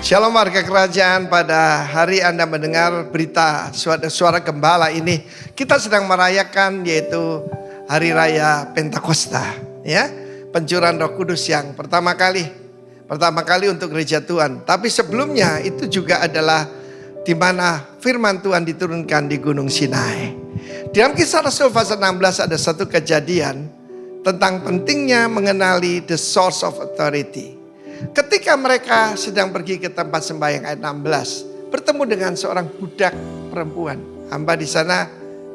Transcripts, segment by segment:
Shalom warga kerajaan, pada hari Anda mendengar berita suara gembala ini, kita sedang merayakan yaitu Hari Raya Pentakosta, ya, pencurahan Roh Kudus yang pertama kali untuk gereja Tuhan. Tapi sebelumnya itu juga adalah di mana firman Tuhan diturunkan di Gunung Sinai. Dalam Kisah Rasul pasal 16 ada satu kejadian tentang pentingnya mengenali the source of authority. Ketika mereka sedang pergi ke tempat sembahyang ayat 16, bertemu dengan seorang budak perempuan. Hamba di sana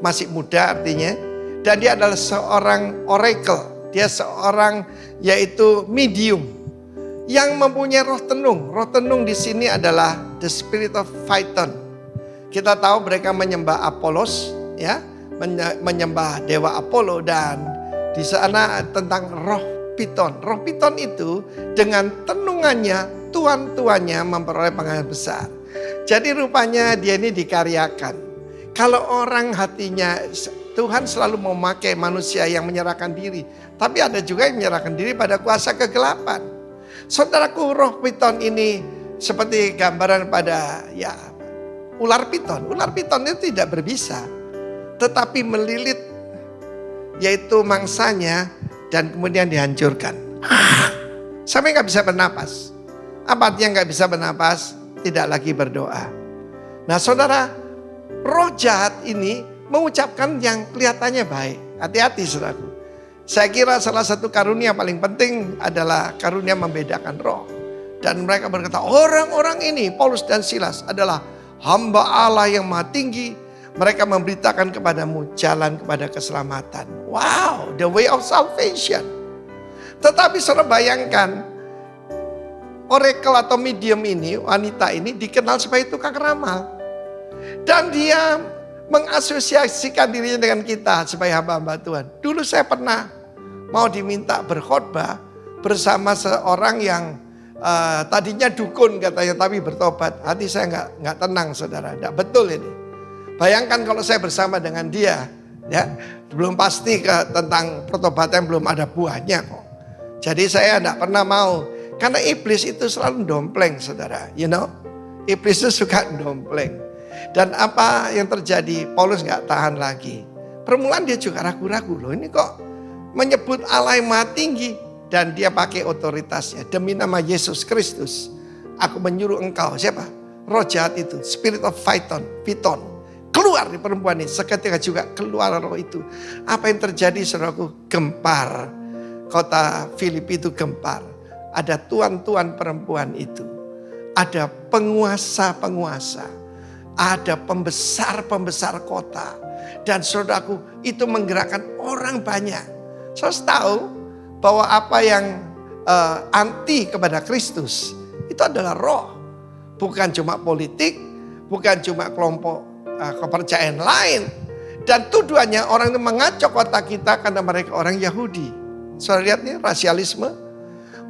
masih muda artinya, dan dia adalah seorang oracle. Dia seorang yaitu medium yang mempunyai roh tenung. Roh tenung di sini adalah the spirit of Phaethon. Kita tahu mereka menyembah Apolos, ya, menyembah dewa Apollo, dan di sana tentang roh Piton. Roh Piton itu dengan tenungannya, tuan-tuannya memperoleh pengalaman besar. Jadi rupanya dia ini dikaryakan. Kalau orang hatinya, Tuhan selalu memakai manusia yang menyerahkan diri. Tapi ada juga yang menyerahkan diri pada kuasa kegelapan. Saudaraku, roh Piton ini seperti gambaran pada ular piton. Ular piton itu tidak berbisa, tetapi melilit yaitu mangsanya dan kemudian dihancurkan. Sampai gak bisa bernapas. Apa artinya gak bisa bernapas? Tidak lagi berdoa. Nah saudara, roh jahat ini mengucapkan yang kelihatannya baik. Hati-hati saudaraku. Saya kira salah satu karunia paling penting adalah karunia membedakan roh. Dan mereka berkata, orang-orang ini, Paulus dan Silas, adalah hamba Allah yang maha tinggi. Mereka memberitakan kepadamu jalan kepada keselamatan. Wow, the way of salvation. Tetapi saudara bayangkan, oracle atau medium ini, wanita ini dikenal sebagai tukang ramal. Dan dia mengasosiasikan dirinya dengan kita sebagai hamba-hamba Tuhan. Dulu saya pernah mau diminta berkhotbah bersama seorang yang tadinya dukun katanya, tapi bertobat. Hati saya nggak tenang saudara, nggak betul ini. Bayangkan kalau saya bersama dengan dia, ya, belum pasti tentang pertobatan, belum ada buahnya kok. Jadi saya tidak pernah mau, karena iblis itu selalu dompleng, saudara. You know, iblis itu suka dompleng. Dan apa yang terjadi? Paulus nggak tahan lagi. Permulaan dia juga ragu-ragu, loh ini kok menyebut Allah yang maha tinggi, dan dia pakai otoritasnya. Demi nama Yesus Kristus, aku menyuruh engkau, siapa? Roh jahat itu, spirit of Phaethon, Piton. Keluar di perempuan ini, seketika juga keluar roh itu. Apa yang terjadi saudaraku? Gempar. Kota Filipi itu gempar. Ada tuan-tuan perempuan itu. Ada penguasa-penguasa. Ada pembesar-pembesar kota. Dan saudaraku, itu menggerakkan orang banyak. Saudara tahu bahwa apa yang anti kepada Kristus itu adalah roh. Bukan cuma politik, bukan cuma kelompok kepercayaan lain. Dan tuduhannya orang itu mengacau kota kita karena mereka orang Yahudi. Saudara lihat nih, rasialisme.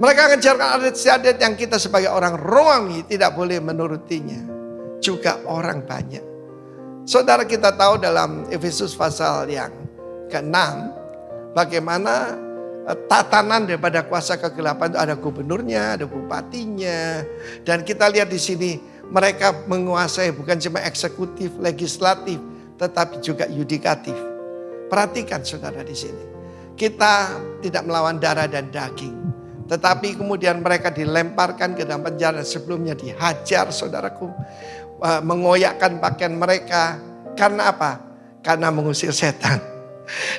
Mereka mengejarkan adat istiadat yang kita sebagai orang Romawi tidak boleh menurutinya. Juga orang banyak. Saudara, kita tahu dalam Efesus pasal yang ke-6 bagaimana tatanan daripada kuasa kegelapan itu ada gubernurnya, ada bupatinya. Dan kita lihat di sini mereka menguasai bukan cuma eksekutif, legislatif, tetapi juga yudikatif. Perhatikan saudara di sini. Kita tidak melawan darah dan daging. Tetapi kemudian mereka dilemparkan ke dalam penjara, sebelumnya dihajar saudaraku. Mengoyakkan pakaian mereka. Karena apa? Karena mengusir setan.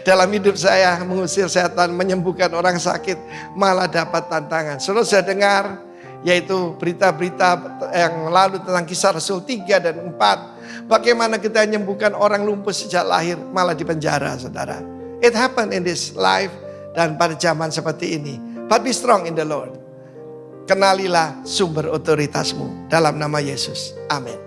Dalam hidup saya mengusir setan, menyembuhkan orang sakit, malah dapat tantangan. Saudara saya dengar yaitu berita-berita yang lalu tentang Kisah Rasul 3 dan 4. Bagaimana kita menyembuhkan orang lumpuh sejak lahir, malah di penjara saudara. It happened in this life dan pada zaman seperti ini. But be strong in the Lord. Kenalilah sumber otoritasmu dalam nama Yesus. Amin.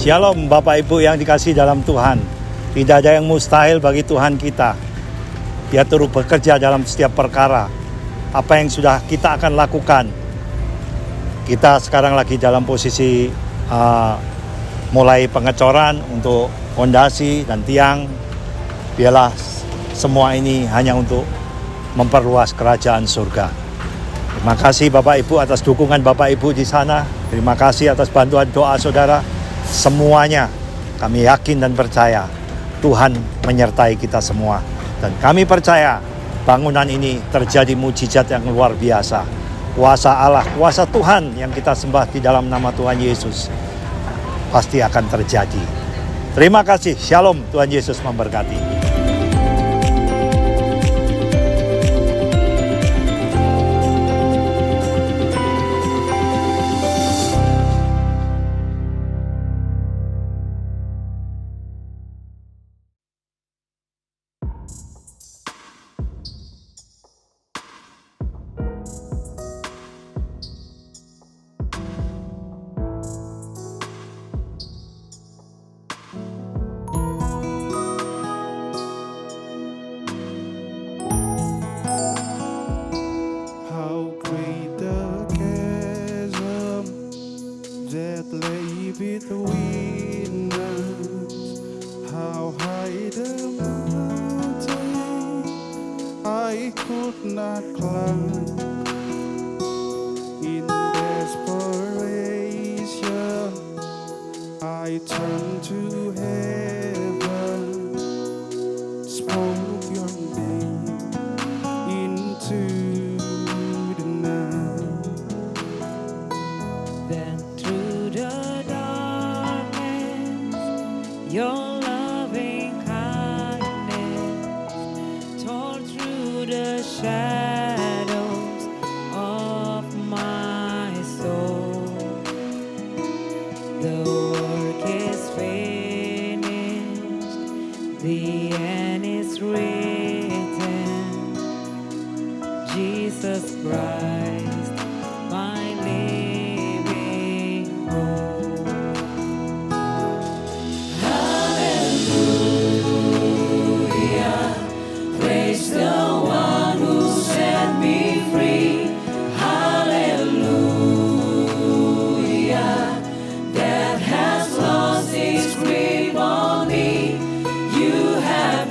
Shalom Bapak Ibu yang dikasihi dalam Tuhan. Tidak ada yang mustahil bagi Tuhan kita. Dia turut bekerja dalam setiap perkara. Apa yang sudah kita akan lakukan. Kita sekarang lagi dalam posisi mulai pengecoran untuk fondasi dan tiang. Biarlah semua ini hanya untuk memperluas kerajaan surga. Terima kasih Bapak Ibu atas dukungan Bapak Ibu di sana. Terima kasih atas bantuan doa saudara. Semuanya kami yakin dan percaya Tuhan menyertai kita semua. Dan kami percaya bangunan ini terjadi mujizat yang luar biasa. Kuasa Allah, kuasa Tuhan yang kita sembah di dalam nama Tuhan Yesus pasti akan terjadi. Terima kasih. Shalom. Tuhan Yesus memberkati. Between us, how high the mountain I could not climb. In desperation, I turned to heaven, spoke your name into the night. Then through the your loving kindness tore through the shadows of my soul. The work is finished, the end is written. Jesus Christ, my living hope.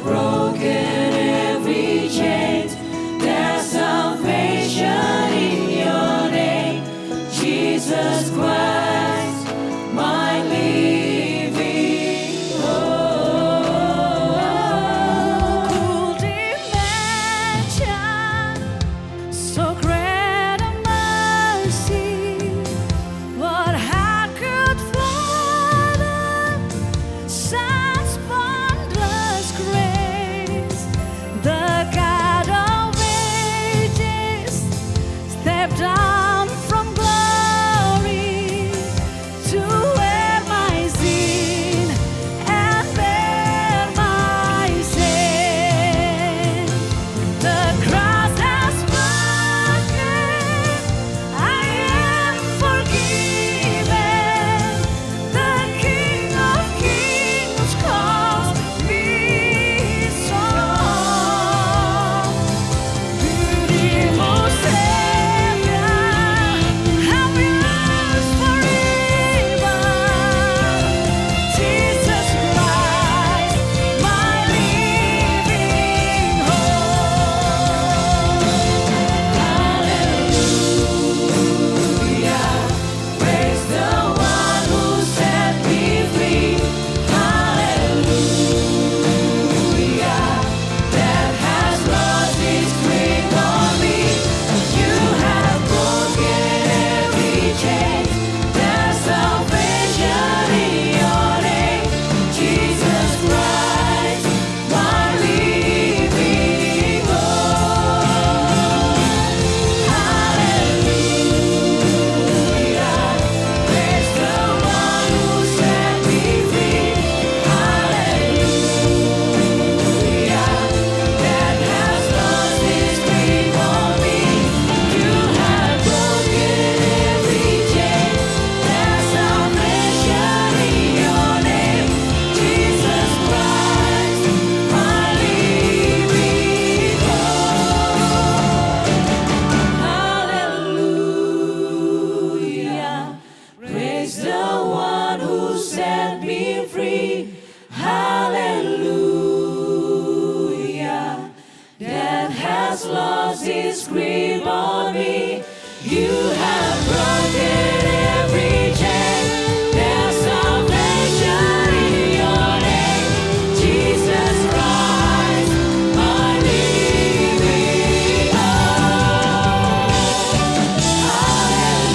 Broken every chain, there's salvation in your has lost his grip on me. You have broken every chain. There's salvation in your name, Jesus Christ, my living hope. Hallelujah,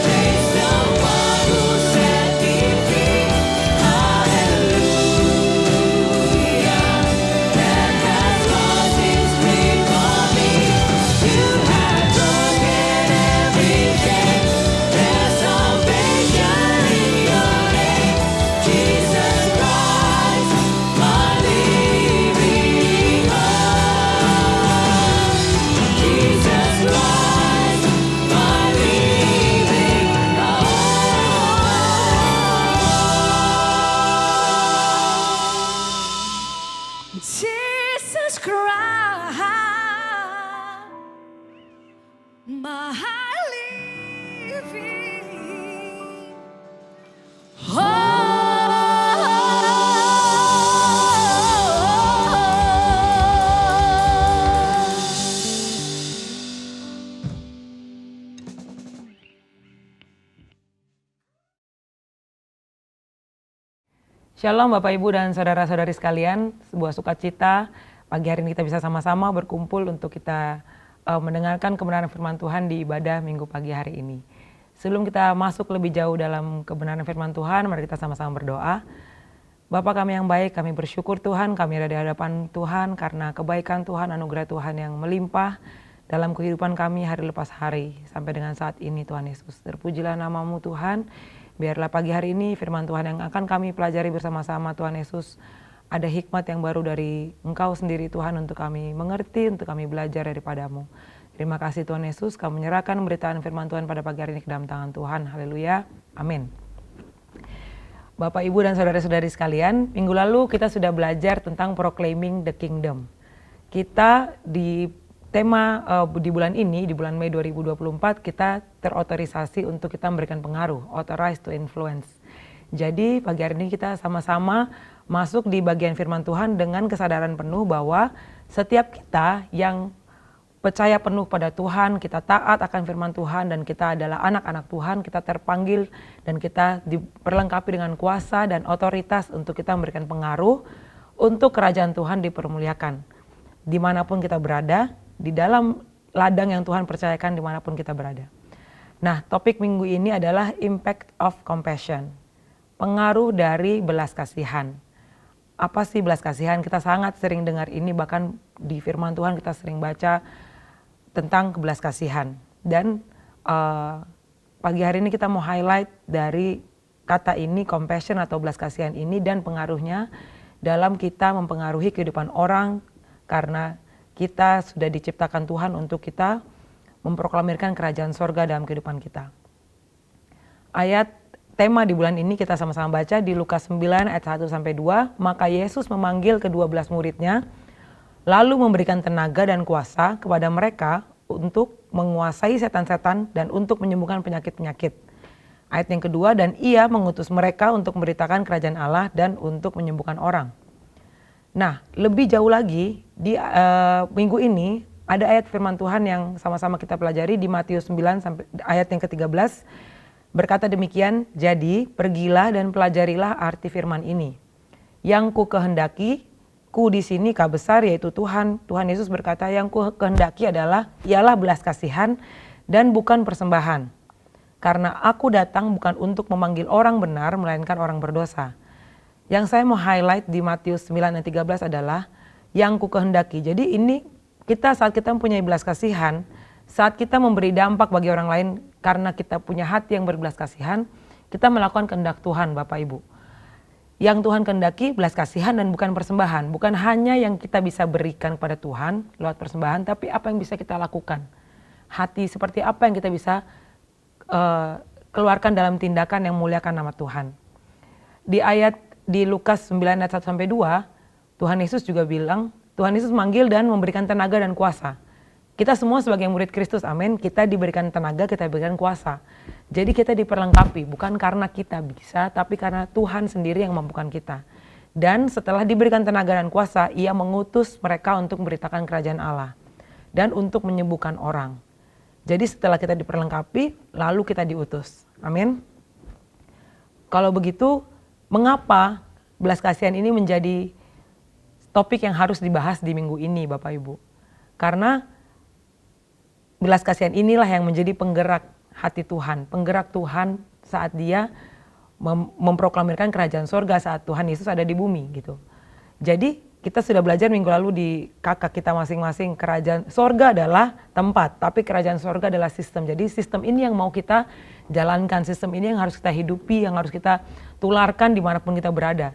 praise the one who set me free. Hallelujah, that has lost his grip on me. You have broken every chain. There's salvation in your name, Jesus Christ, my living hope. Jesus Christ, my living hope. Jesus Christ, my living hope. Shalom Bapak Ibu dan saudara-saudari sekalian, sebuah sukacita pagi hari ini kita bisa sama-sama berkumpul untuk kita mendengarkan kebenaran firman Tuhan di ibadah minggu pagi hari ini. Sebelum kita masuk lebih jauh dalam kebenaran firman Tuhan, mari kita sama-sama berdoa. Bapa kami yang baik, kami bersyukur Tuhan, kami ada di hadapan Tuhan karena kebaikan Tuhan, anugerah Tuhan yang melimpah dalam kehidupan kami hari lepas hari sampai dengan saat ini Tuhan Yesus. Terpujilah nama-Mu Tuhan. Biarlah pagi hari ini firman Tuhan yang akan kami pelajari bersama-sama Tuhan Yesus, ada hikmat yang baru dari Engkau sendiri Tuhan untuk kami mengerti, untuk kami belajar daripada-Mu. Terima kasih Tuhan Yesus, kami menyerahkan pemberitaan firman Tuhan pada pagi hari ini ke dalam tangan Tuhan. Haleluya, amin. Bapak, Ibu, dan saudara-saudari sekalian, minggu lalu kita sudah belajar tentang proclaiming the kingdom. Kita di tema di bulan ini, di bulan Mei 2024, kita terotorisasi untuk kita memberikan pengaruh, authorized to influence. Jadi pagi hari ini kita sama-sama masuk di bagian firman Tuhan dengan kesadaran penuh bahwa setiap kita yang percaya penuh pada Tuhan, kita taat akan firman Tuhan dan kita adalah anak-anak Tuhan, kita terpanggil dan kita diperlengkapi dengan kuasa dan otoritas untuk kita memberikan pengaruh untuk kerajaan Tuhan dipermuliakan. Dimanapun kita berada, di dalam ladang yang Tuhan percayakan dimanapun kita berada. Nah, topik minggu ini adalah impact of compassion. Pengaruh dari belas kasihan. Apa sih belas kasihan? Kita sangat sering dengar ini, bahkan di firman Tuhan kita sering baca tentang belas kasihan. Dan pagi hari ini kita mau highlight dari kata ini, compassion atau belas kasihan ini dan pengaruhnya dalam kita mempengaruhi kehidupan orang karena kita sudah diciptakan Tuhan untuk kita memproklamirkan kerajaan sorga dalam kehidupan kita. Ayat tema di bulan ini kita sama-sama baca di Lukas 9 ayat 1-2. Maka Yesus memanggil ke-12 muridnya, lalu memberikan tenaga dan kuasa kepada mereka untuk menguasai setan-setan dan untuk menyembuhkan penyakit-penyakit. Ayat yang kedua, dan ia mengutus mereka untuk memberitakan kerajaan Allah dan untuk menyembuhkan orang. Nah, lebih jauh lagi di minggu ini ada ayat firman Tuhan yang sama-sama kita pelajari di Matius 9 sampai ayat yang ke-13 berkata demikian, jadi pergilah dan pelajarilah arti firman ini. Yang ku kehendaki, ku di sini K besar yaitu Tuhan. Tuhan Yesus berkata yang ku kehendaki ialah belas kasihan dan bukan persembahan. Karena aku datang bukan untuk memanggil orang benar melainkan orang berdosa. Yang saya mau highlight di Matius 9 ayat 13 adalah yang ku kehendaki. Jadi ini kita saat kita mempunyai belas kasihan, saat kita memberi dampak bagi orang lain karena kita punya hati yang berbelas kasihan, kita melakukan kehendak Tuhan Bapak Ibu. Yang Tuhan kehendaki belas kasihan dan bukan persembahan. Bukan hanya yang kita bisa berikan kepada Tuhan lewat persembahan, tapi apa yang bisa kita lakukan. Hati seperti apa yang kita bisa keluarkan dalam tindakan yang memuliakan nama Tuhan. Di Lukas 9 ayat 1-2, Tuhan Yesus juga bilang, Tuhan Yesus manggil dan memberikan tenaga dan kuasa. Kita semua sebagai murid Kristus, amin, kita diberikan tenaga, kita diberikan kuasa. Jadi kita diperlengkapi, bukan karena kita bisa, tapi karena Tuhan sendiri yang memampukan kita. Dan setelah diberikan tenaga dan kuasa, ia mengutus mereka untuk memberitakan kerajaan Allah dan untuk menyembuhkan orang. Jadi setelah kita diperlengkapi, lalu kita diutus. Amin. Kalau begitu, mengapa belas kasihan ini menjadi topik yang harus dibahas di minggu ini, Bapak Ibu? Karena belas kasihan inilah yang menjadi penggerak hati Tuhan, penggerak Tuhan saat dia memproklamirkan kerajaan sorga saat Tuhan Yesus ada di bumi gitu. Jadi kita sudah belajar minggu lalu di kakak kita masing-masing, kerajaan sorga adalah tempat, tapi kerajaan sorga adalah sistem. Jadi sistem ini yang mau kita jalankan, sistem ini yang harus kita hidupi, yang harus kita tularkan dimanapun kita berada.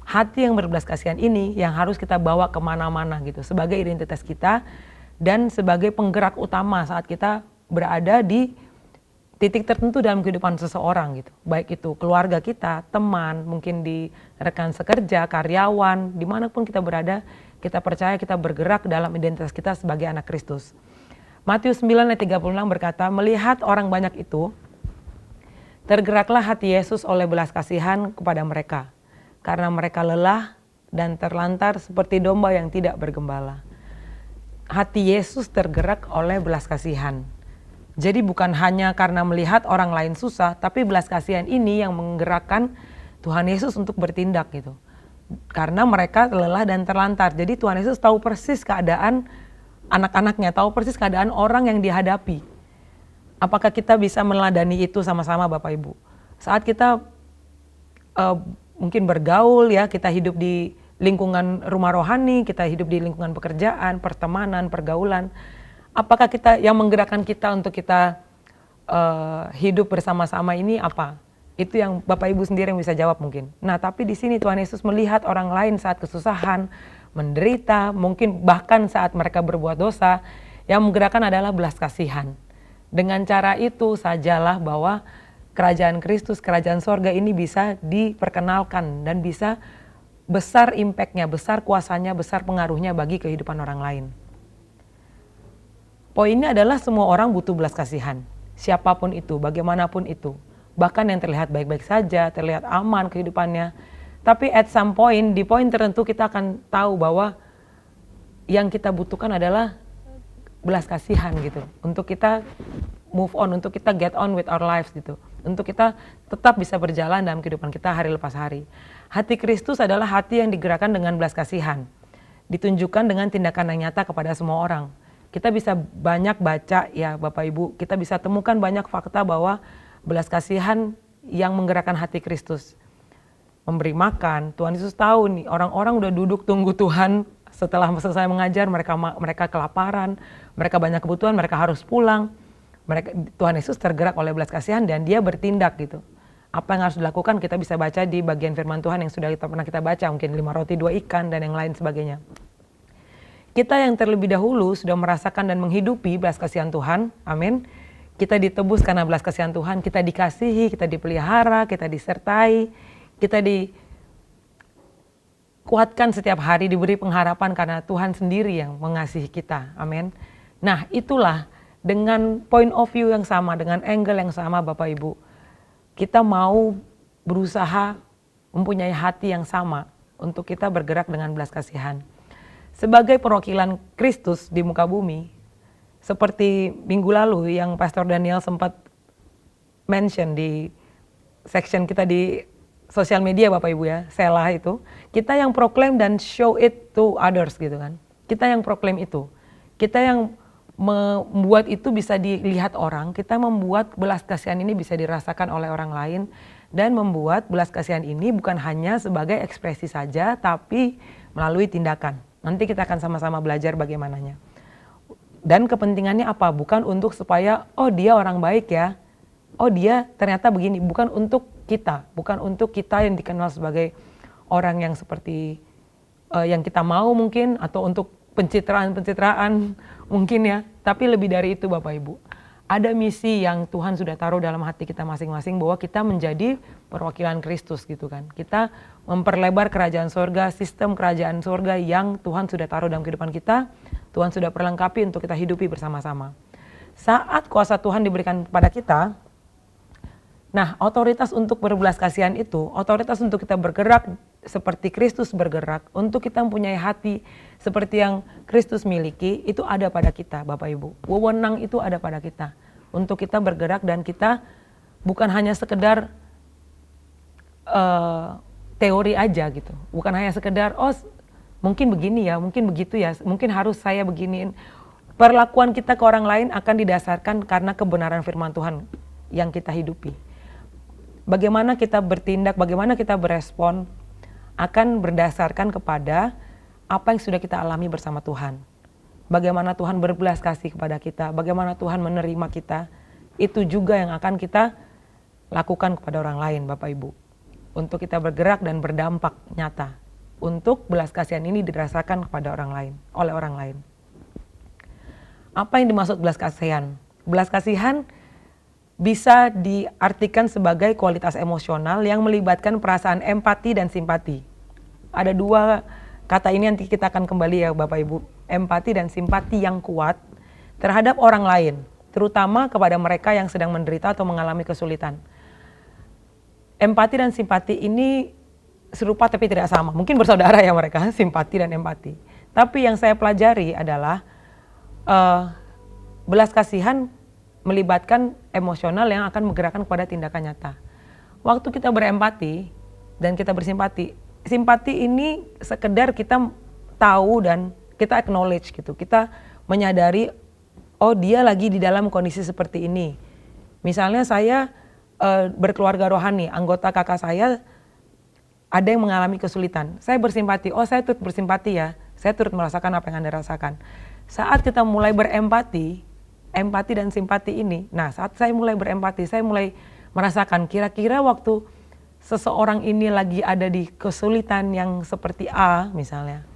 Hati yang berbelas kasihan ini yang harus kita bawa kemana-mana gitu, sebagai identitas kita dan sebagai penggerak utama saat kita berada di titik tertentu dalam kehidupan seseorang gitu. Baik itu keluarga kita, teman, mungkin di rekan sekerja, karyawan, dimanapun kita berada, kita percaya kita bergerak dalam identitas kita sebagai anak Kristus. Matius 9 ayat 36 berkata, melihat orang banyak itu, tergeraklah hati Yesus oleh belas kasihan kepada mereka, karena mereka lelah dan terlantar seperti domba yang tidak bergembala. Hati Yesus tergerak oleh belas kasihan. Jadi bukan hanya karena melihat orang lain susah, tapi belas kasihan ini yang menggerakkan Tuhan Yesus untuk bertindak gitu. Karena mereka lelah dan terlantar. Jadi Tuhan Yesus tahu persis keadaan anak-anaknya, tahu persis keadaan orang yang dihadapi. Apakah kita bisa meneladani itu sama-sama Bapak Ibu? Saat kita mungkin bergaul ya, kita hidup di lingkungan rumah rohani, kita hidup di lingkungan pekerjaan, pertemanan, pergaulan. Apakah kita yang menggerakkan kita untuk kita hidup bersama-sama ini apa? Itu yang Bapak Ibu sendiri yang bisa jawab mungkin. Nah, tapi di sini Tuhan Yesus melihat orang lain saat kesusahan, menderita, mungkin bahkan saat mereka berbuat dosa, yang menggerakkan adalah belas kasihan. Dengan cara itu sajalah bahwa kerajaan Kristus, kerajaan sorga ini bisa diperkenalkan dan bisa besar impact-nya, besar kuasanya, besar pengaruhnya bagi kehidupan orang lain. Poinnya adalah semua orang butuh belas kasihan, siapapun itu, bagaimanapun itu. Bahkan yang terlihat baik-baik saja, terlihat aman kehidupannya. Tapi at some point, di poin tertentu kita akan tahu bahwa yang kita butuhkan adalah belas kasihan gitu. Untuk kita move on, untuk kita get on with our lives gitu. Untuk kita tetap bisa berjalan dalam kehidupan kita hari lepas hari. Hati Kristus adalah hati yang digerakkan dengan belas kasihan. Ditunjukkan dengan tindakan yang nyata kepada semua orang. Kita bisa banyak baca ya Bapak Ibu, kita bisa temukan banyak fakta bahwa belas kasihan yang menggerakkan hati Kristus. Memberi makan, Tuhan Yesus tahu nih orang-orang udah duduk tunggu Tuhan setelah selesai mengajar, mereka kelaparan, mereka banyak kebutuhan, mereka harus pulang. Tuhan Yesus tergerak oleh belas kasihan dan dia bertindak gitu. Apa yang harus dilakukan kita bisa baca di bagian firman Tuhan yang sudah pernah kita baca, mungkin 5 roti 2 ikan dan yang lain sebagainya. Kita yang terlebih dahulu sudah merasakan dan menghidupi belas kasihan Tuhan, amin. Kita ditebus karena belas kasihan Tuhan, kita dikasihi, kita dipelihara, kita disertai, kita dikuatkan setiap hari, diberi pengharapan karena Tuhan sendiri yang mengasihi kita, amin. Nah itulah dengan point of view yang sama, dengan angle yang sama Bapak Ibu, kita mau berusaha mempunyai hati yang sama untuk kita bergerak dengan belas kasihan. Sebagai perwakilan Kristus di muka bumi, seperti minggu lalu yang Pastor Daniel sempat mention di section kita di sosial media Bapak Ibu ya, Selah itu, kita yang proclaim dan show it to others gitu kan. Kita yang proclaim itu, kita yang membuat itu bisa dilihat orang, kita membuat belas kasihan ini bisa dirasakan oleh orang lain, dan membuat belas kasihan ini bukan hanya sebagai ekspresi saja, tapi melalui tindakan. Nanti kita akan sama-sama belajar bagaimananya. Dan kepentingannya apa? Bukan untuk supaya, oh dia orang baik ya, oh dia ternyata begini. Bukan untuk kita, bukan untuk kita yang dikenal sebagai orang yang seperti yang kita mau mungkin, atau untuk pencitraan-pencitraan mungkin ya. Tapi lebih dari itu Bapak Ibu. Ada misi yang Tuhan sudah taruh dalam hati kita masing-masing bahwa kita menjadi perwakilan Kristus gitu kan. Kita memperlebar kerajaan sorga, sistem kerajaan sorga yang Tuhan sudah taruh dalam kehidupan kita. Tuhan sudah perlengkapi untuk kita hidupi bersama-sama. Saat kuasa Tuhan diberikan kepada kita, nah otoritas untuk berbelas kasihan itu, otoritas untuk kita bergerak seperti Kristus bergerak, untuk kita mempunyai hati seperti yang Kristus miliki, itu ada pada kita Bapak Ibu. Wewenang itu ada pada kita. Untuk kita bergerak dan kita bukan hanya sekedar teori aja gitu. Bukan hanya sekedar, oh mungkin begini ya, mungkin begitu ya, mungkin harus saya beginiin. Perlakuan kita ke orang lain akan didasarkan karena kebenaran firman Tuhan yang kita hidupi. Bagaimana kita bertindak, bagaimana kita berespon akan berdasarkan kepada apa yang sudah kita alami bersama Tuhan. Bagaimana Tuhan berbelas kasih kepada kita, bagaimana Tuhan menerima kita, itu juga yang akan kita lakukan kepada orang lain Bapak Ibu. Untuk kita bergerak dan berdampak nyata. Untuk belas kasihan ini dirasakan kepada orang lain, oleh orang lain. Apa yang dimaksud belas kasihan? Belas kasihan bisa diartikan sebagai kualitas emosional yang melibatkan perasaan empati dan simpati. Ada dua kata ini nanti kita akan kembali ya Bapak Ibu. Empati dan simpati yang kuat terhadap orang lain, terutama kepada mereka yang sedang menderita atau mengalami kesulitan. Empati dan simpati ini serupa tapi tidak sama. Mungkin bersaudara ya mereka, simpati dan empati. Tapi yang saya pelajari adalah belas kasihan melibatkan emosional yang akan menggerakkan kepada tindakan nyata. Waktu kita berempati dan kita bersimpati, simpati ini sekedar kita tahu dan kita acknowledge gitu. Kita menyadari, oh dia lagi di dalam kondisi seperti ini. Misalnya saya berkeluarga rohani, anggota kakak saya ada yang mengalami kesulitan. Saya bersimpati, oh saya turut bersimpati ya, saya turut merasakan apa yang Anda rasakan. Saat kita mulai berempati, empati dan simpati ini, nah saat saya mulai berempati, saya mulai merasakan kira-kira waktu seseorang ini lagi ada di kesulitan yang seperti A misalnya,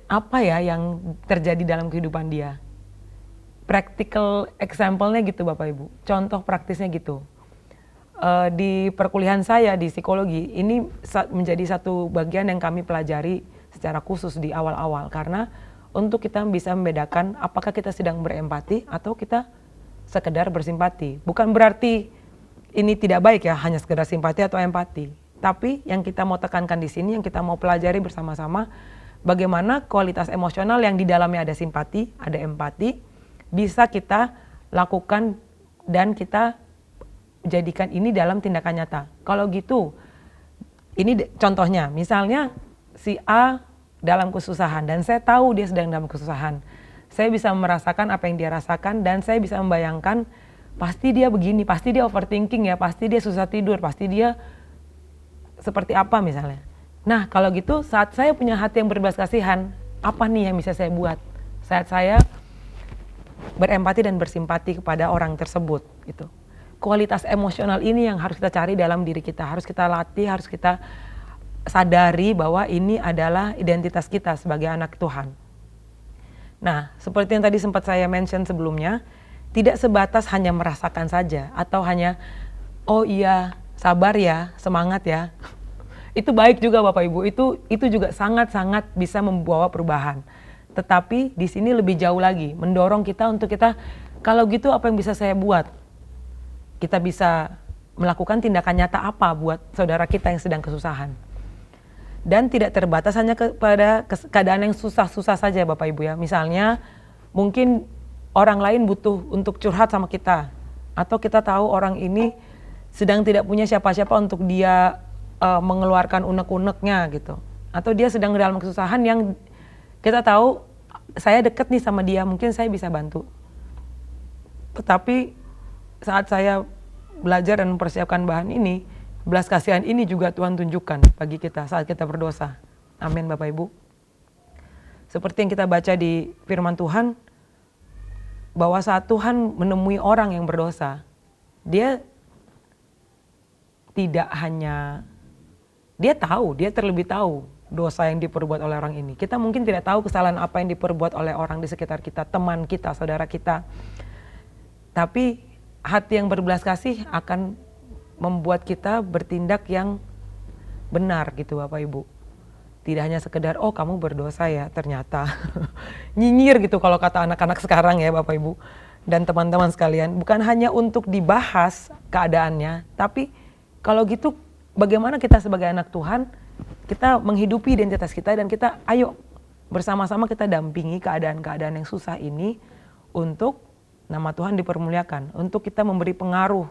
apa ya yang terjadi dalam kehidupan dia. Practical example-nya gitu Bapak Ibu, contoh praktisnya gitu. Di perkuliahan saya di psikologi, ini menjadi satu bagian yang kami pelajari secara khusus di awal-awal. Karena untuk kita bisa membedakan apakah kita sedang berempati atau kita sekedar bersimpati. Bukan berarti ini tidak baik ya, hanya sekedar simpati atau empati. Tapi yang kita mau tekankan di sini, yang kita mau pelajari bersama-sama, bagaimana kualitas emosional yang di dalamnya ada simpati, ada empati, bisa kita lakukan dan kita jadikan ini dalam tindakan nyata. Kalau gitu, ini contohnya, misalnya si A dalam kesusahan dan saya tahu dia sedang dalam kesusahan. Saya bisa merasakan apa yang dia rasakan dan saya bisa membayangkan pasti dia begini, pasti dia overthinking ya, pasti dia susah tidur, pasti dia seperti apa misalnya. Nah kalau gitu saat saya punya hati yang berbelas kasihan, apa nih yang bisa saya buat? Saat saya berempati dan bersimpati kepada orang tersebut gitu. Kualitas emosional ini yang harus kita cari dalam diri kita, harus kita latih, harus kita sadari bahwa ini adalah identitas kita sebagai anak Tuhan. Nah, seperti yang tadi sempat saya mention sebelumnya, tidak sebatas hanya merasakan saja atau hanya oh iya, sabar ya, semangat ya. Itu baik juga Bapak Ibu, itu juga sangat-sangat bisa membawa perubahan. Tetapi di sini lebih jauh lagi, mendorong kita untuk kita, kalau gitu apa yang bisa saya buat? Kita bisa melakukan tindakan nyata apa buat saudara kita yang sedang kesusahan. Dan tidak terbatas hanya kepada keadaan yang susah-susah saja Bapak Ibu ya. Misalnya mungkin orang lain butuh untuk curhat sama kita. Atau kita tahu orang ini sedang tidak punya siapa-siapa untuk dia mengeluarkan unek-uneknya gitu. Atau dia sedang dalam kesusahan yang kita tahu saya dekat nih sama dia, mungkin saya bisa bantu. Tetapi saat saya belajar dan mempersiapkan bahan ini, belas kasihan ini juga Tuhan tunjukkan bagi kita saat kita berdosa. Amin Bapak Ibu. Seperti yang kita baca di firman Tuhan, bahwa saat Tuhan menemui orang yang berdosa, dia tidak hanya, dia tahu, dia terlebih tahu dosa yang diperbuat oleh orang ini. Kita mungkin tidak tahu kesalahan apa yang diperbuat oleh orang di sekitar kita, teman kita, saudara kita. Tapi hati yang berbelas kasih akan membuat kita bertindak yang benar gitu Bapak Ibu. Tidak hanya sekedar, oh kamu berdosa ya ternyata. Nyinyir gitu kalau kata anak-anak sekarang ya Bapak Ibu. Dan teman-teman sekalian, bukan hanya untuk dibahas keadaannya, tapi kalau gitu bagaimana kita sebagai anak Tuhan, kita menghidupi identitas kita dan kita ayo bersama-sama kita dampingi keadaan-keadaan yang susah ini untuk nama Tuhan dipermuliakan, untuk kita memberi pengaruh,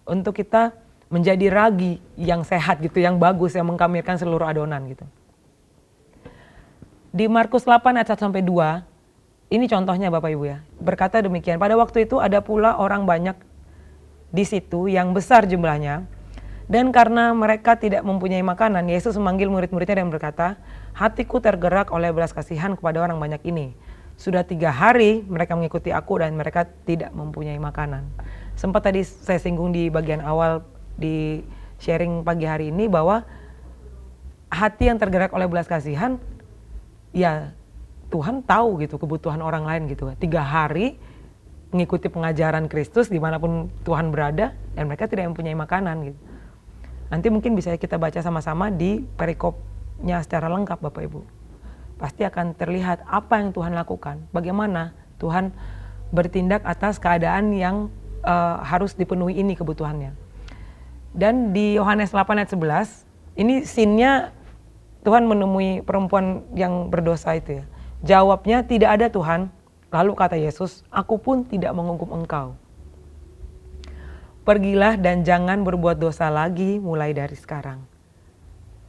untuk kita menjadi ragi yang sehat gitu, yang bagus, yang mengkamirkan seluruh adonan gitu. Di Markus 8 ayat 1-2, ini contohnya Bapak Ibu ya, berkata demikian, pada waktu itu ada pula orang banyak di situ yang besar jumlahnya, dan karena mereka tidak mempunyai makanan, Yesus memanggil murid-muridnya dan berkata, hatiku tergerak oleh belas kasihan kepada orang banyak ini. Sudah 3 hari mereka mengikuti aku dan mereka tidak mempunyai makanan. Sempat tadi saya singgung di bagian awal di sharing pagi hari ini bahwa hati yang tergerak oleh belas kasihan, ya Tuhan tahu gitu kebutuhan orang lain gitu. 3 hari mengikuti pengajaran Kristus dimanapun Tuhan berada dan mereka tidak mempunyai makanan gitu. Nanti mungkin bisa kita baca sama-sama di perikopnya secara lengkap Bapak Ibu. Pasti akan terlihat apa yang Tuhan lakukan, bagaimana Tuhan bertindak atas keadaan yang harus dipenuhi ini kebutuhannya. Dan di Yohanes 8 ayat 11, ini scene-nya Tuhan menemui perempuan yang berdosa itu ya. Jawabnya, tidak ada Tuhan. Lalu kata Yesus, aku pun tidak menghukum engkau. Pergilah dan jangan berbuat dosa lagi mulai dari sekarang.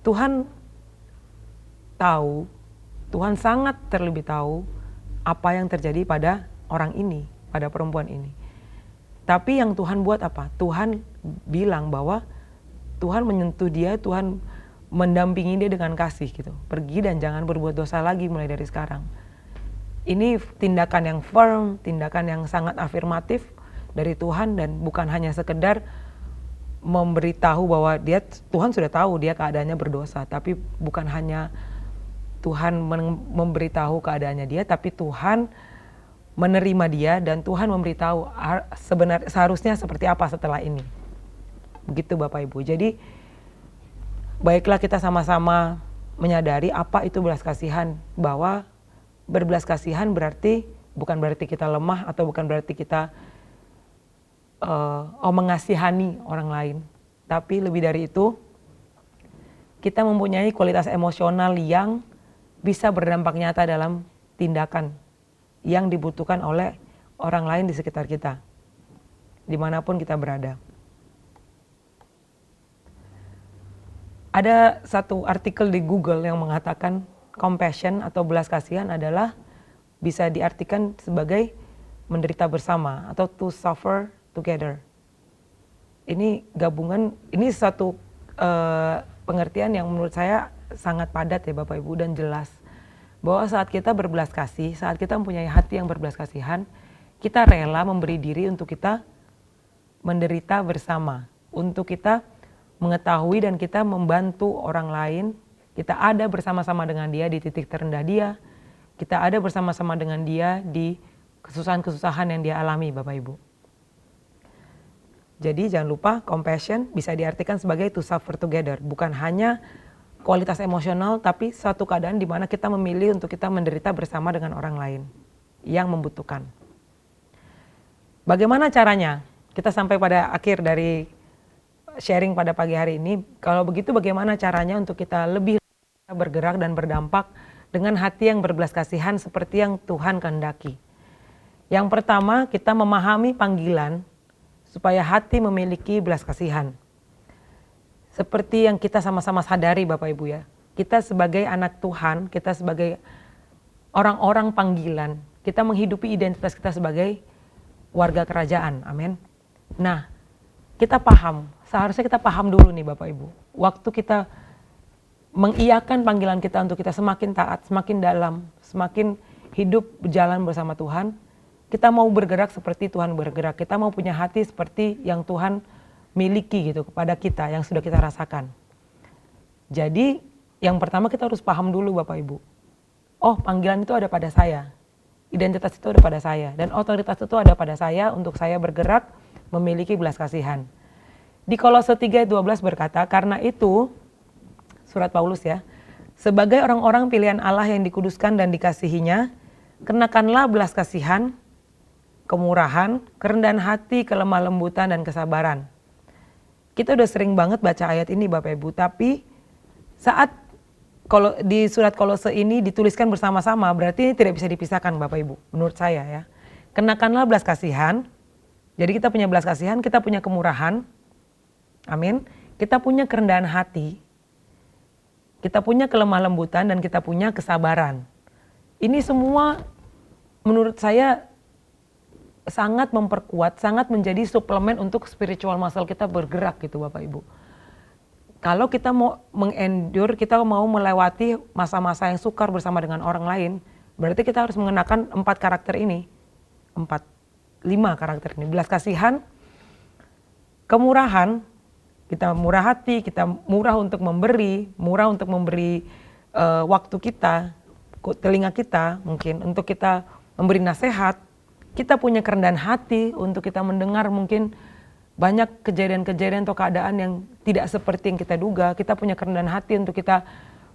Tuhan tahu, Tuhan sangat terlebih tahu apa yang terjadi pada orang ini, pada perempuan ini. Tapi yang Tuhan buat apa? Tuhan bilang bahwa Tuhan menyentuh dia, Tuhan mendampingi dia dengan kasih gitu. Pergi dan jangan berbuat dosa lagi mulai dari sekarang. Ini tindakan yang firm, tindakan yang sangat afirmatif dari Tuhan dan bukan hanya sekedar memberitahu bahwa Tuhan sudah tahu dia keadaannya berdosa, tapi bukan hanya Tuhan memberitahu keadaannya dia, tapi Tuhan menerima dia dan Tuhan memberitahu seharusnya seperti apa setelah ini. Begitu Bapak Ibu. Jadi baiklah kita sama-sama menyadari apa itu belas kasihan, bahwa berbelas kasihan bukan berarti kita lemah atau bukan berarti kita mengasihani orang lain. Tapi lebih dari itu, kita mempunyai kualitas emosional yang bisa berdampak nyata dalam tindakan yang dibutuhkan oleh orang lain di sekitar kita, dimanapun kita berada. Ada satu artikel di Google yang mengatakan compassion atau belas kasihan adalah bisa diartikan sebagai menderita bersama atau to suffer together. Ini gabungan, ini satu pengertian yang menurut saya sangat padat ya Bapak Ibu dan jelas. Bahwa saat kita berbelas kasih, saat kita mempunyai hati yang berbelas kasihan, kita rela memberi diri untuk kita menderita bersama. Untuk kita mengetahui dan kita membantu orang lain, kita ada bersama-sama dengan dia di titik terendah dia, kita ada bersama-sama dengan dia di kesusahan-kesusahan yang dia alami Bapak Ibu. Jadi jangan lupa compassion bisa diartikan sebagai to suffer together, bukan hanya kualitas emosional tapi suatu keadaan di mana kita memilih untuk kita menderita bersama dengan orang lain yang membutuhkan. Bagaimana caranya? Kita sampai pada akhir dari sharing pada pagi hari ini. Kalau begitu bagaimana caranya untuk kita lebih bergerak dan berdampak dengan hati yang berbelas kasihan seperti yang Tuhan kehendaki? Yang pertama, kita memahami panggilan supaya hati memiliki belas kasihan. Seperti yang kita sama-sama sadari Bapak Ibu ya, kita sebagai anak Tuhan, kita sebagai orang-orang panggilan, kita menghidupi identitas kita sebagai warga kerajaan, amin. Nah, kita paham, seharusnya kita paham dulu nih Bapak Ibu, waktu kita mengiyakan panggilan kita untuk kita semakin taat, semakin dalam, semakin hidup berjalan bersama Tuhan, kita mau bergerak seperti Tuhan bergerak, kita mau punya hati seperti yang Tuhan miliki gitu kepada kita, yang sudah kita rasakan. Jadi yang pertama kita harus paham dulu Bapak Ibu, oh panggilan itu ada pada saya, identitas itu ada pada saya, dan otoritas itu ada pada saya untuk saya bergerak memiliki belas kasihan. Di Kolose 3:12 berkata, karena itu, surat Paulus ya, sebagai orang-orang pilihan Allah yang dikuduskan dan dikasihinya, kenakanlah belas kasihan, kemurahan, kerendahan hati, kelemah lembutan, dan kesabaran. Kita udah sering banget baca ayat ini Bapak Ibu, tapi saat kalau di surat Kolose ini dituliskan bersama-sama, berarti ini tidak bisa dipisahkan Bapak Ibu, menurut saya ya. Kenakanlah belas kasihan, jadi kita punya belas kasihan, kita punya kemurahan, amin. Kita punya kerendahan hati, kita punya kelemah lembutan, dan kita punya kesabaran. Ini semua menurut saya sangat memperkuat, sangat menjadi suplemen untuk spiritual muscle kita bergerak gitu Bapak Ibu. Kalau kita mau mengendure, kita mau melewati masa-masa yang sukar bersama dengan orang lain, berarti kita harus mengenakan 4 karakter ini. 5 karakter ini. Belas kasihan, kemurahan, kita murah hati, kita murah untuk memberi waktu kita, telinga kita mungkin, untuk kita memberi nasihat. Kita punya kerendahan hati untuk kita mendengar mungkin banyak kejadian-kejadian atau keadaan yang tidak seperti yang kita duga. Kita punya kerendahan hati untuk kita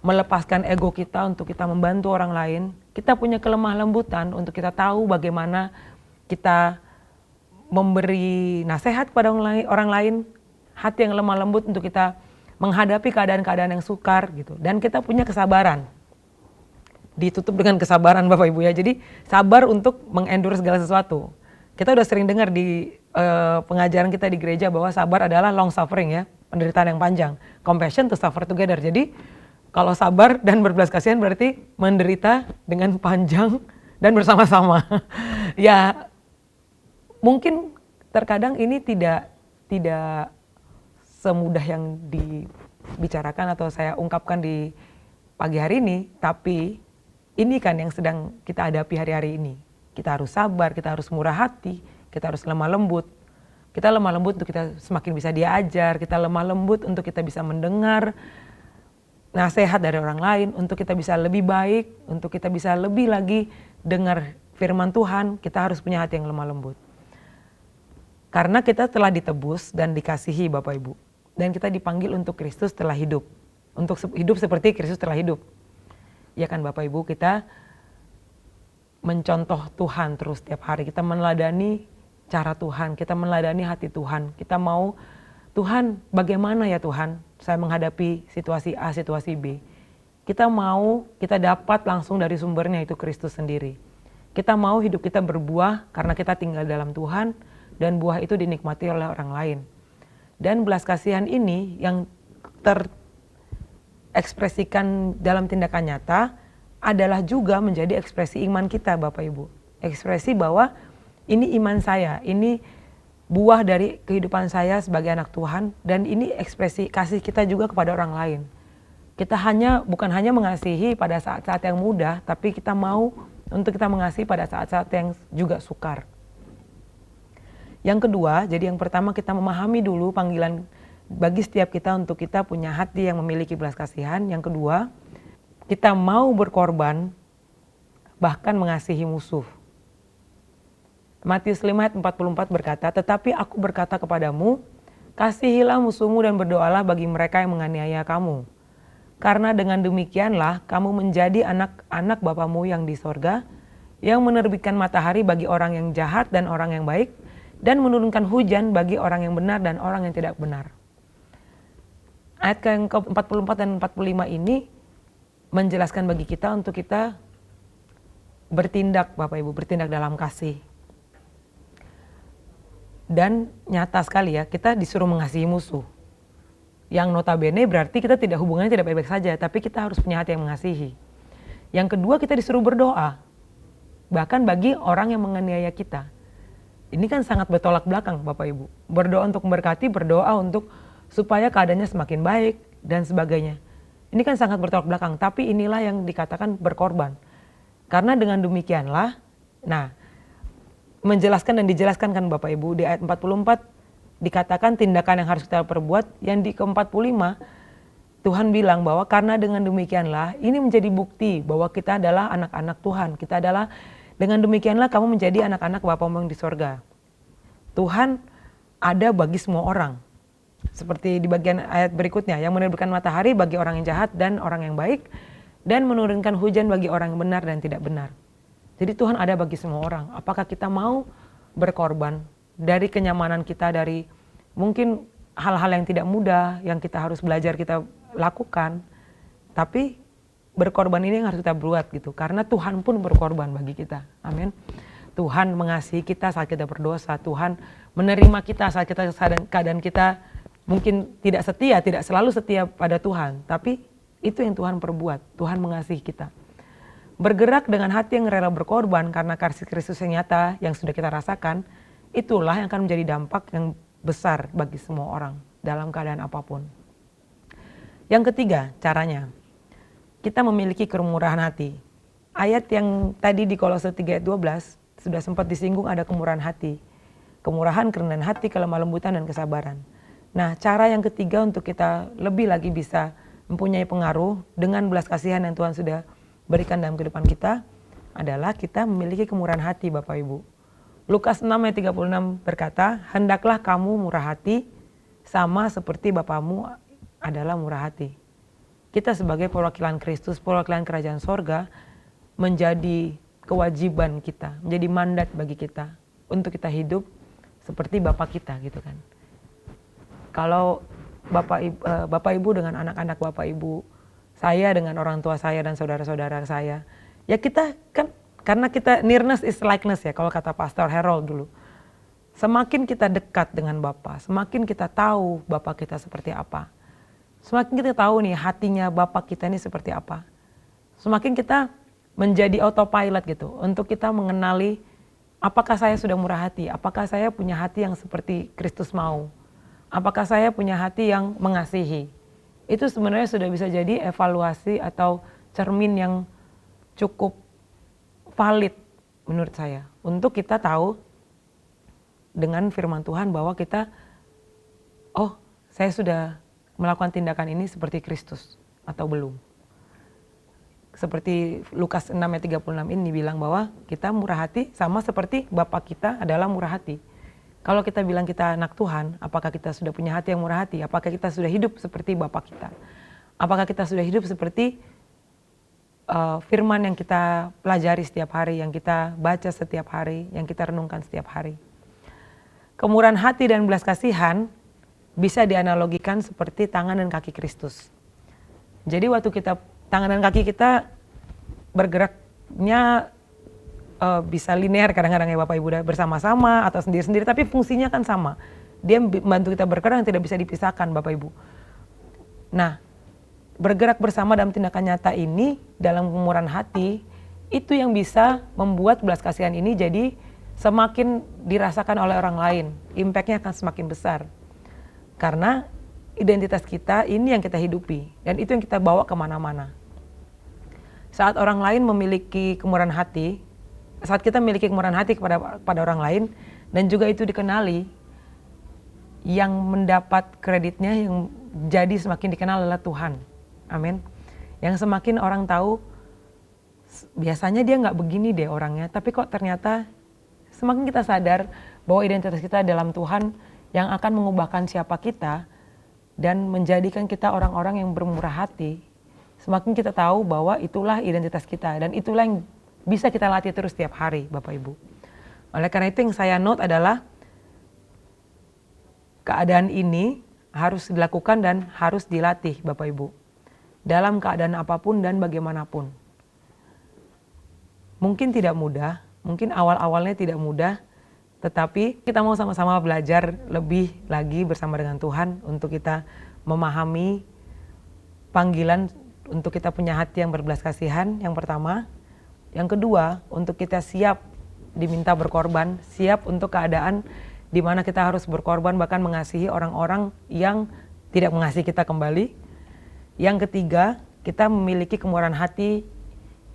melepaskan ego kita, untuk kita membantu orang lain. Kita punya kelemah lembutan untuk kita tahu bagaimana kita memberi nasihat kepada orang lain. Hati yang lemah lembut untuk kita menghadapi keadaan-keadaan yang sukar gitu. Dan kita punya kesabaran. Ditutup dengan kesabaran Bapak Ibu ya. Jadi sabar untuk mengendure segala sesuatu. Kita udah sering dengar di pengajaran kita di gereja bahwa sabar adalah long suffering ya, penderitaan yang panjang. Compassion to suffer together. Jadi kalau sabar dan berbelas kasihan berarti menderita dengan panjang dan bersama-sama. Ya mungkin terkadang ini tidak semudah yang dibicarakan atau saya ungkapkan di pagi hari ini, tapi ini kan yang sedang kita hadapi hari-hari ini. Kita harus sabar, kita harus murah hati, kita harus lemah lembut. Kita lemah lembut untuk kita semakin bisa diajar, kita lemah lembut untuk kita bisa mendengar nasihat dari orang lain, untuk kita bisa lebih baik, untuk kita bisa lebih lagi dengar firman Tuhan, kita harus punya hati yang lemah lembut. Karena kita telah ditebus dan dikasihi Bapak Ibu. Dan kita dipanggil untuk Kristus telah hidup. Untuk hidup seperti Kristus telah hidup. Ya kan Bapak Ibu, kita mencontoh Tuhan terus setiap hari. Kita meneladani cara Tuhan, kita meneladani hati Tuhan. Kita mau, Tuhan bagaimana ya Tuhan saya menghadapi situasi A, situasi B. Kita mau, kita dapat langsung dari sumbernya itu Kristus sendiri. Kita mau hidup kita berbuah karena kita tinggal dalam Tuhan dan buah itu dinikmati oleh orang lain. Dan belas kasihan ini yang terekspresikan dalam tindakan nyata adalah juga menjadi ekspresi iman kita Bapak Ibu. Ekspresi bahwa ini iman saya, ini buah dari kehidupan saya sebagai anak Tuhan, dan ini ekspresi kasih kita juga kepada orang lain. Kita bukan hanya mengasihi pada saat-saat yang mudah, tapi kita mau untuk kita mengasihi pada saat-saat yang juga sukar. Yang kedua, jadi yang pertama kita memahami dulu panggilan bagi setiap kita untuk kita punya hati yang memiliki belas kasihan. Yang kedua, kita mau berkorban bahkan mengasihi musuh. Matius 5 ayat 44 berkata, "Tetapi aku berkata kepadamu, kasihilah musuhmu dan berdoalah bagi mereka yang menganiaya kamu. Karena dengan demikianlah kamu menjadi anak-anak Bapamu yang di sorga, yang menerbitkan matahari bagi orang yang jahat dan orang yang baik, dan menurunkan hujan bagi orang yang benar dan orang yang tidak benar." Ayat yang ke-44 dan 45 ini menjelaskan bagi kita untuk kita bertindak Bapak Ibu, bertindak dalam kasih. Dan nyata sekali ya, kita disuruh mengasihi musuh. Yang notabene berarti kita tidak hubungannya tidak baik-baik saja, tapi kita harus punya hati yang mengasihi. Yang kedua, kita disuruh berdoa. Bahkan bagi orang yang menganiaya kita. Ini kan sangat bertolak belakang Bapak Ibu. Berdoa untuk memberkati, berdoa untuk supaya keadaannya semakin baik dan sebagainya. Ini kan sangat bertolak belakang, tapi inilah yang dikatakan berkorban. Karena dengan demikianlah, menjelaskan dan dijelaskan kan Bapak Ibu di ayat 44 dikatakan tindakan yang harus kita perbuat. Yang di ke-45 Tuhan bilang bahwa karena dengan demikianlah ini menjadi bukti bahwa kita adalah anak-anak Tuhan. Kita adalah dengan demikianlah kamu menjadi anak-anak Bapamu yang di sorga. Tuhan ada bagi semua orang. Seperti di bagian ayat berikutnya, yang menerbitkan matahari bagi orang yang jahat dan orang yang baik, dan menurunkan hujan bagi orang yang benar dan tidak benar. Jadi Tuhan ada bagi semua orang. Apakah kita mau berkorban dari kenyamanan kita, dari mungkin hal-hal yang tidak mudah, yang kita harus belajar kita lakukan. Tapi berkorban ini yang harus kita buat gitu. Karena Tuhan pun berkorban bagi kita. Amin. Tuhan mengasihi kita saat kita berdosa. Tuhan menerima kita saat kita keadaan kita mungkin tidak setia, tidak selalu setia pada Tuhan. Tapi itu yang Tuhan perbuat. Tuhan mengasihi kita. Bergerak dengan hati yang rela berkorban karena kasih Kristus yang nyata yang sudah kita rasakan, itulah yang akan menjadi dampak yang besar bagi semua orang dalam keadaan apapun. Yang ketiga, caranya. Kita memiliki kemurahan hati. Ayat yang tadi di Kolose 3 ayat 12 sudah sempat disinggung, ada kemurahan hati. Kemurahan, kerendahan hati, kelemah lembutan, dan kesabaran. Nah, cara yang ketiga untuk kita lebih lagi bisa mempunyai pengaruh dengan belas kasihan yang Tuhan sudah berikan dalam kehidupan kita adalah kita memiliki kemurahan hati, Bapak Ibu. Lukas 6 ayat 36 berkata, "Hendaklah kamu murah hati sama seperti Bapamu adalah murah hati." Kita sebagai perwakilan Kristus, perwakilan kerajaan sorga, menjadi kewajiban kita, menjadi mandat bagi kita untuk kita hidup seperti Bapak kita gitu kan. Kalau Bapak Ibu dengan anak-anak Bapak Ibu, saya dengan orang tua saya dan saudara-saudara saya, ya kita kan, karena kita nearness is likeness ya, kalau kata Pastor Harold dulu. Semakin kita dekat dengan Bapa, semakin kita tahu Bapa kita seperti apa. Semakin kita tahu nih hatinya Bapa kita ini seperti apa. Semakin kita menjadi autopilot gitu untuk kita mengenali apakah saya sudah murah hati, apakah saya punya hati yang seperti Kristus mau, apakah saya punya hati yang mengasihi. Itu sebenarnya sudah bisa jadi evaluasi atau cermin yang cukup valid menurut saya untuk kita tahu dengan firman Tuhan bahwa kita, oh saya sudah melakukan tindakan ini seperti Kristus atau belum. Seperti Lukas 6 ayat 36 ini bilang bahwa kita murah hati sama seperti Bapa kita adalah murah hati. Kalau kita bilang kita anak Tuhan, apakah kita sudah punya hati yang murah hati? Apakah kita sudah hidup seperti Bapa kita? Apakah kita sudah hidup seperti firman yang kita pelajari setiap hari, yang kita baca setiap hari, yang kita renungkan setiap hari? Kemurahan hati dan belas kasihan bisa dianalogikan seperti tangan dan kaki Kristus. Jadi waktu kita tangan dan kaki kita bergeraknya bisa linear kadang-kadang ya Bapak Ibu, bersama-sama atau sendiri-sendiri, tapi fungsinya kan sama. Dia membantu kita bergerak yang tidak bisa dipisahkan Bapak Ibu. Nah, bergerak bersama dalam tindakan nyata ini, dalam kemurahan hati, itu yang bisa membuat belas kasihan ini jadi semakin dirasakan oleh orang lain. Impact-nya akan semakin besar. Karena identitas kita ini yang kita hidupi, dan itu yang kita bawa kemana-mana. Saat orang lain memiliki kemurahan hati, saat kita memiliki kemurahan hati kepada orang lain, dan juga itu dikenali, yang mendapat kreditnya yang jadi semakin dikenal adalah Tuhan. Amin. Yang semakin orang tahu, biasanya dia nggak begini deh orangnya, tapi kok ternyata semakin kita sadar bahwa identitas kita dalam Tuhan yang akan mengubahkan siapa kita dan menjadikan kita orang-orang yang bermurah hati, semakin kita tahu bahwa itulah identitas kita dan itulah yang bisa kita latih terus setiap hari, Bapak Ibu. Oleh karena itu yang saya note adalah keadaan ini harus dilakukan dan harus dilatih, Bapak Ibu. Dalam keadaan apapun dan bagaimanapun. Mungkin tidak mudah, mungkin awal-awalnya tidak mudah, tetapi kita mau sama-sama belajar lebih lagi bersama dengan Tuhan untuk kita memahami panggilan untuk kita punya hati yang berbelas kasihan, yang pertama. Yang kedua, untuk kita siap diminta berkorban, siap untuk keadaan di mana kita harus berkorban, bahkan mengasihi orang-orang yang tidak mengasihi kita kembali. Yang ketiga, kita memiliki kemurahan hati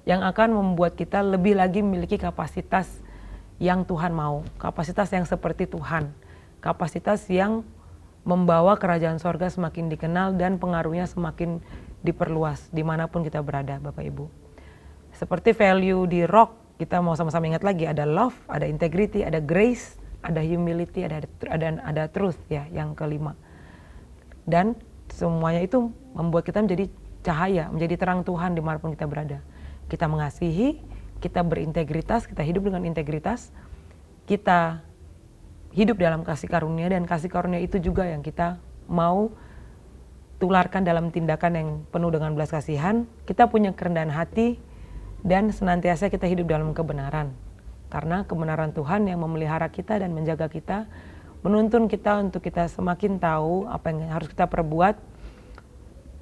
yang akan membuat kita lebih lagi memiliki kapasitas yang Tuhan mau, kapasitas yang seperti Tuhan, kapasitas yang membawa kerajaan sorga semakin dikenal dan pengaruhnya semakin diperluas dimanapun kita berada, Bapak Ibu. Seperti value di rock, kita mau sama-sama ingat lagi, ada love, ada integrity, ada grace, ada humility, ada truth ya, yang kelima. Dan semuanya itu membuat kita menjadi cahaya, menjadi terang Tuhan dimanapun kita berada. Kita mengasihi, kita berintegritas, kita hidup dengan integritas, kita hidup dalam kasih karunia, dan kasih karunia itu juga yang kita mau tularkan dalam tindakan yang penuh dengan belas kasihan, kita punya kerendahan hati, dan senantiasa kita hidup dalam kebenaran. Karena kebenaran Tuhan yang memelihara kita dan menjaga kita, menuntun kita untuk kita semakin tahu apa yang harus kita perbuat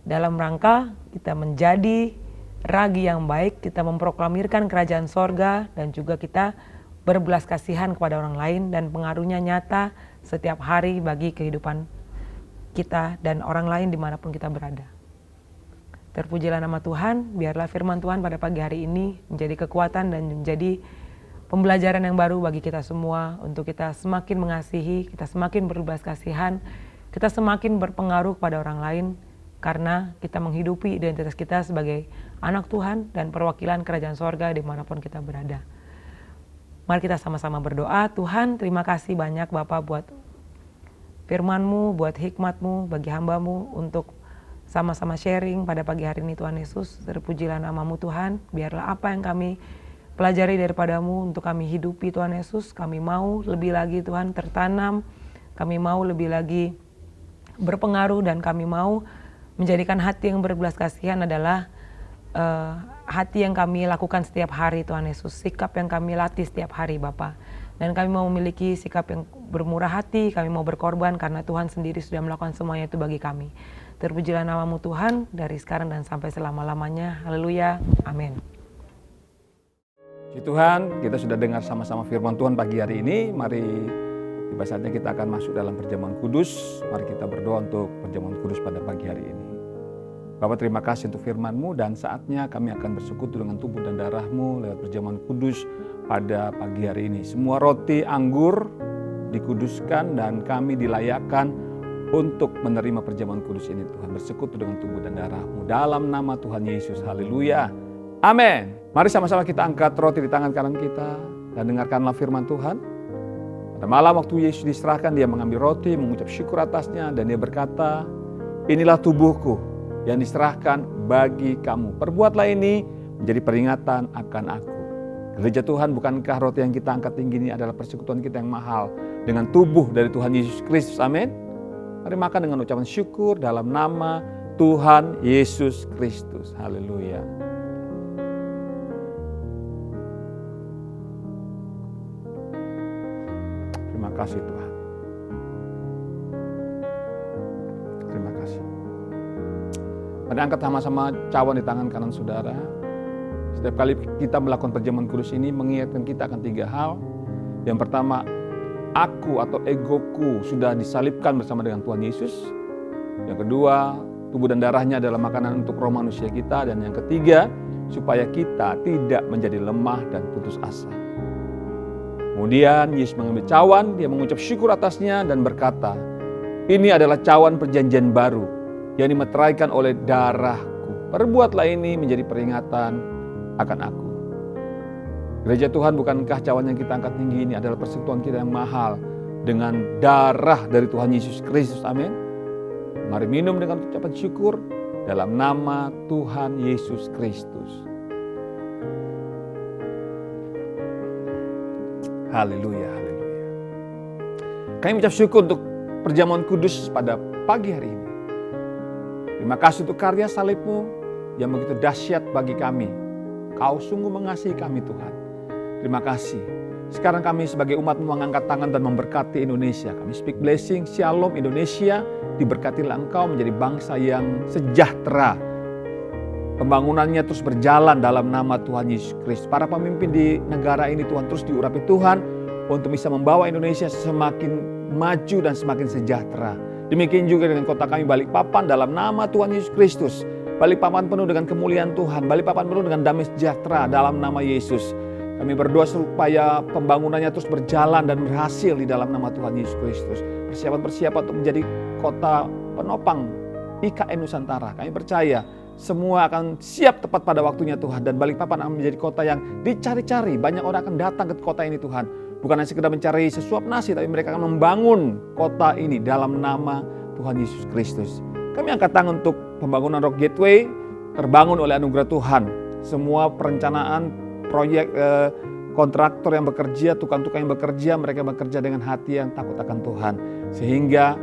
dalam rangka kita menjadi ragi yang baik, kita memproklamirkan kerajaan sorga, dan juga kita berbelas kasihan kepada orang lain, dan pengaruhnya nyata setiap hari bagi kehidupan kita dan orang lain dimanapun kita berada. Terpujilah nama Tuhan, biarlah firman Tuhan pada pagi hari ini menjadi kekuatan dan menjadi pembelajaran yang baru bagi kita semua untuk kita semakin mengasihi, kita semakin berbelas kasihan, kita semakin berpengaruh kepada orang lain karena kita menghidupi identitas kita sebagai anak Tuhan dan perwakilan kerajaan sorga dimanapun kita berada. Mari kita sama-sama berdoa. Tuhan, terima kasih banyak Bapak buat firman-Mu, buat hikmat-Mu bagi hamba-Mu untuk sama-sama sharing pada pagi hari ini Tuhan Yesus. Terpujilah nama-Mu Tuhan, biarlah apa yang kami pelajari daripada-Mu untuk kami hidupi Tuhan Yesus. Kami mau lebih lagi Tuhan tertanam, kami mau lebih lagi berpengaruh, dan kami mau menjadikan hati yang berbelas kasihan adalah hati yang kami lakukan setiap hari Tuhan Yesus. Sikap yang kami latih setiap hari Bapa. Dan kami mau memiliki sikap yang bermurah hati, kami mau berkorban karena Tuhan sendiri sudah melakukan semuanya itu bagi kami. Terpujilah nama-Mu Tuhan dari sekarang dan sampai selama-lamanya. Haleluya. Amin. Puji Tuhan, kita sudah dengar sama-sama firman Tuhan pagi hari ini. Mari tiba saatnya kita akan masuk dalam perjamuan kudus. Mari kita berdoa untuk perjamuan kudus pada pagi hari ini. Bapak, terima kasih untuk firman-Mu, dan saatnya kami akan bersekutu dengan tubuh dan darah-Mu lewat perjamuan kudus pada pagi hari ini. Semua roti, anggur dikuduskan dan kami dilayakkan untuk menerima perjamuan kudus ini Tuhan. Bersekutu dengan tubuh dan darah-Mu dalam nama Tuhan Yesus. Haleluya. Amin. Mari sama-sama kita angkat roti di tangan kanan kita dan dengarkanlah firman Tuhan. Pada malam waktu Yesus diserahkan, dia mengambil roti, mengucap syukur atasnya, dan dia berkata, inilah tubuhku yang diserahkan bagi kamu. Perbuatlah ini menjadi peringatan akan aku. Gereja Tuhan, bukankah roti yang kita angkat tinggi ini adalah persekutuan kita yang mahal dengan tubuh dari Tuhan Yesus Kristus? Amin. Mari makan dengan ucapan syukur dalam nama Tuhan Yesus Kristus. Haleluya. Terima kasih Tuhan. Terima kasih. Mari angkat sama-sama cawan di tangan kanan saudara. Setiap kali kita melakukan perjamuan kudus ini mengingatkan kita akan 3 hal. Yang pertama, aku atau egoku sudah disalibkan bersama dengan Tuhan Yesus. Yang kedua, tubuh dan darahnya adalah makanan untuk roh manusia kita. Dan yang ketiga, supaya kita tidak menjadi lemah dan putus asa. Kemudian Yesus mengambil cawan, dia mengucap syukur atasnya dan berkata, ini adalah cawan perjanjian baru yang dimeteraikan oleh darahku. Perbuatlah ini menjadi peringatan akan aku. Gereja Tuhan, bukankah cawan yang kita angkat tinggi ini adalah persekutuan kita yang mahal dengan darah dari Tuhan Yesus Kristus. Amin. Mari minum dengan ucapan syukur dalam nama Tuhan Yesus Kristus. Haleluya, haleluya. Kami mengucap syukur untuk perjamuan kudus pada pagi hari ini. Terima kasih untuk karya salib-Mu yang begitu dahsyat bagi kami. Kau sungguh mengasihi kami Tuhan. Terima kasih. Sekarang kami sebagai umat-Mu mengangkat tangan dan memberkati Indonesia. Kami speak blessing, shalom Indonesia. Diberkatilah Engkau menjadi bangsa yang sejahtera. Pembangunannya terus berjalan dalam nama Tuhan Yesus Kristus. Para pemimpin di negara ini Tuhan terus diurapi Tuhan untuk bisa membawa Indonesia semakin maju dan semakin sejahtera. Demikian juga dengan kota kami Balikpapan dalam nama Tuhan Yesus Kristus. Balikpapan penuh dengan kemuliaan Tuhan. Balikpapan penuh dengan damai sejahtera dalam nama Yesus. Kami berdoa supaya pembangunannya terus berjalan dan berhasil di dalam nama Tuhan Yesus Kristus. Persiapan-persiapan untuk menjadi kota penopang IKN Nusantara. Kami percaya semua akan siap tepat pada waktunya Tuhan. Dan Balikpapan akan menjadi kota yang dicari-cari. Banyak orang akan datang ke kota ini Tuhan. Bukan hanya sekedar mencari sesuap nasi, tapi mereka akan membangun kota ini dalam nama Tuhan Yesus Kristus. Kami angkat tangan untuk pembangunan Rock Gateway terbangun oleh anugerah Tuhan. Semua perencanaan proyek kontraktor yang bekerja, tukang-tukang yang bekerja, mereka bekerja dengan hati yang takut akan Tuhan. Sehingga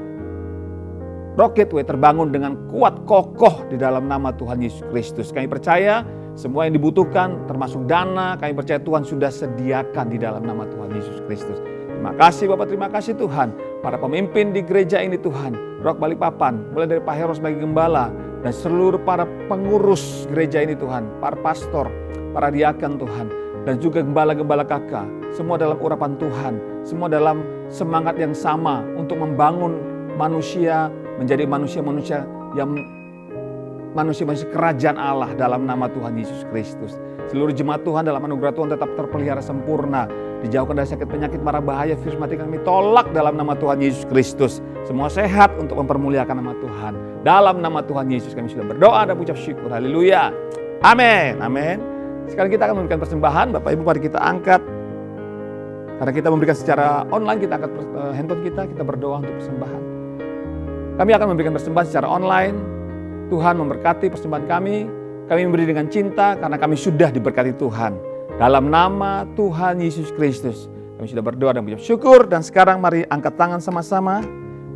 Rock Gateway terbangun dengan kuat kokoh di dalam nama Tuhan Yesus Kristus. Kami percaya semua yang dibutuhkan termasuk dana, kami percaya Tuhan sudah sediakan di dalam nama Tuhan Yesus Kristus. Terima kasih Bapak, terima kasih Tuhan. Para pemimpin di gereja ini Tuhan, Rock Balikpapan, mulai dari Pak Heros sebagai gembala, dan seluruh para pengurus gereja ini Tuhan, para pastor, para diaken Tuhan, dan juga gembala-gembala kakak, semua dalam urapan Tuhan, semua dalam semangat yang sama untuk membangun manusia menjadi manusia-manusia yang manusia-manusia kerajaan Allah dalam nama Tuhan Yesus Kristus. Seluruh jemaat Tuhan dalam anugerah Tuhan tetap terpelihara sempurna, dijauhkan dari sakit penyakit mara bahaya, virus mati kami tolak dalam nama Tuhan Yesus Kristus. Semua sehat untuk mempermuliakan nama Tuhan. Dalam nama Tuhan Yesus kami sudah berdoa dan mengucap syukur. Haleluya. Amin. Amin. Sekarang kita akan memberikan persembahan. Bapak Ibu, mari kita angkat. Karena kita memberikan secara online, kita angkat handphone kita berdoa untuk persembahan. Kami akan memberikan persembahan secara online. Tuhan memberkati persembahan kami. Kami memberi dengan cinta karena kami sudah diberkati Tuhan. Dalam nama Tuhan Yesus Kristus, kami sudah berdoa dan mengucap syukur. Dan sekarang mari angkat tangan sama-sama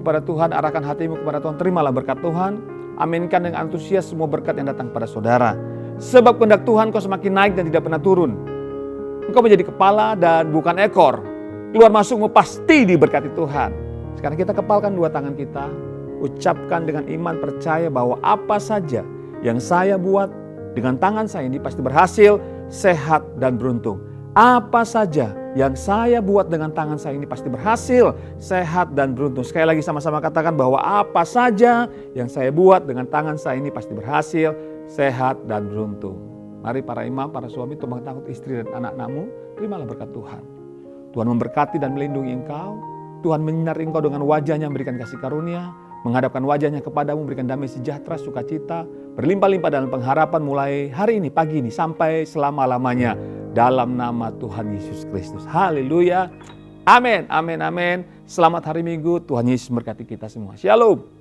kepada Tuhan. Arahkan hatimu kepada Tuhan. Terimalah berkat Tuhan. Aminkan dengan antusias semua berkat yang datang kepada saudara. Sebab kehendak Tuhan kau semakin naik dan tidak pernah turun. Engkau menjadi kepala dan bukan ekor. Keluar masukmu pasti diberkati Tuhan. Sekarang kita kepalkan dua tangan kita. Ucapkan dengan iman percaya bahwa apa saja yang saya buat dengan tangan saya ini pasti berhasil, sehat dan beruntung. Apa saja yang saya buat dengan tangan saya ini pasti berhasil, sehat dan beruntung. Sekali lagi sama-sama katakan bahwa apa saja yang saya buat dengan tangan saya ini pasti berhasil, sehat dan beruntung. Mari para imam, para suami, tumpang tangkut istri dan anak-anakmu, terimalah berkat Tuhan. Tuhan memberkati dan melindungi engkau. Tuhan menyinari engkau dengan wajahnya, memberikan kasih karunia, menghadapkan wajahnya kepadamu, memberikan damai sejahtera, sukacita, berlimpah-limpah dalam pengharapan mulai hari ini, pagi ini, sampai selama-lamanya. Dalam nama Tuhan Yesus Kristus. Haleluya. Amin, amin, amin. Selamat hari Minggu. Tuhan Yesus memberkati kita semua. Shalom.